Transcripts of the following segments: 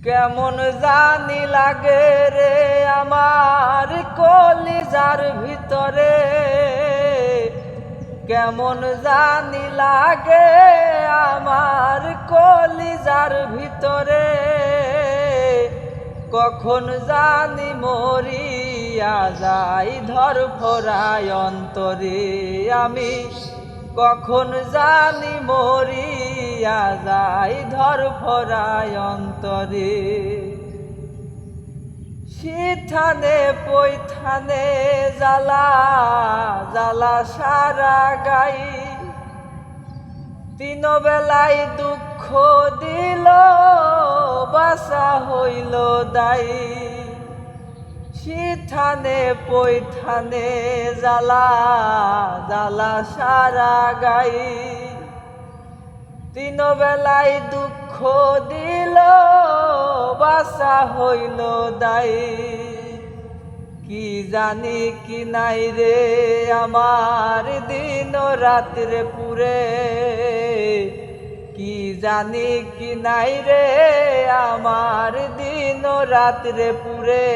কেমন জানি লাগে রে আমার কলিজার ভিতরে, কেমন জানি লাগে আমার কলিজার ভিতরে। কখন জানি মরিয়া যাই ধরফরায় অন্তরে, আমি কখন জানি মরিয়া যাই ধরফরায় অন্তরে। শীথানে পৈথানে জ্বালা জ্বালা সারা গাই, তিন বেলায় দুঃখ দিল বাসা হইল দাই। শীথানে পৈথানে জ্বালা জ্বালা সারা গাই, তিন বেলায় দুঃখ দিল বাসা হইল দাই। কি জানি কি নাই রে আমার দিন রাত্রে পুরে, কি জানি কি নাই রে আমার দিন রাত্রে পুরে।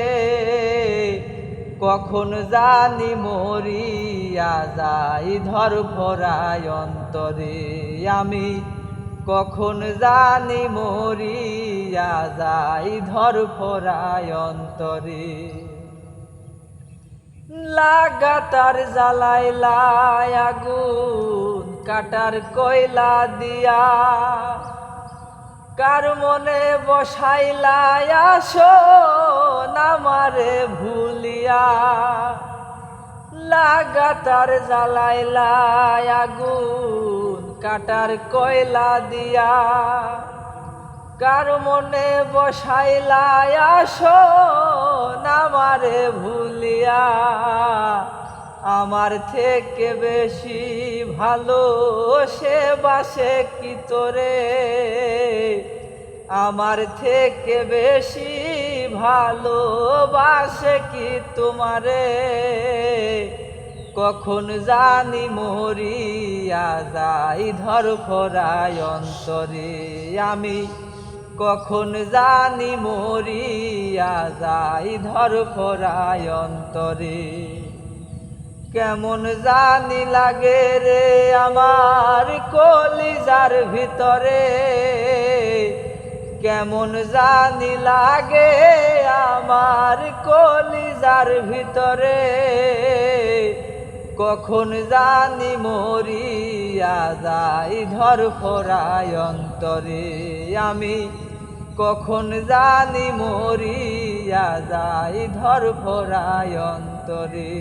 কখন জানি মরিয়া যাই ধরফরায় অন্তরে, আমি কখন জানি মরিয়া যাই ধরফরায় অন্তরে। লাগাতার জ্বালাইলাই আগুন কাটার কয়লা দিয়া, কার মনে বসাইলাই আসন আমারে ভুলিয়া। লাগাতার জ্বালাইলাই আগুন কাটার কয়লা দিয়া, কার মনে বসাইলাই আসন আমারে ভুলিয়া। আমার থেকে বেশি ভালো সে বাসে কি তোরে, আমার থেকে বেশি ভালোবাসে কি তোমারে। কখন জানি মরিয়া যাই ধরফরায় অন্তরে, আমি কখন জানি মরিয়া যাই ধরফরায় অন্তরে। কেমন জানি লাগে রে আমার কলিজার ভিতরে, কেমন জানি লাগে আমার কলিজার ভিতরে। কখন জানি মরিয়া যাই ধরফরায় অন্তরে, আমি কখন জানি মরিয়া যাই ধরফরায় অন্তরে।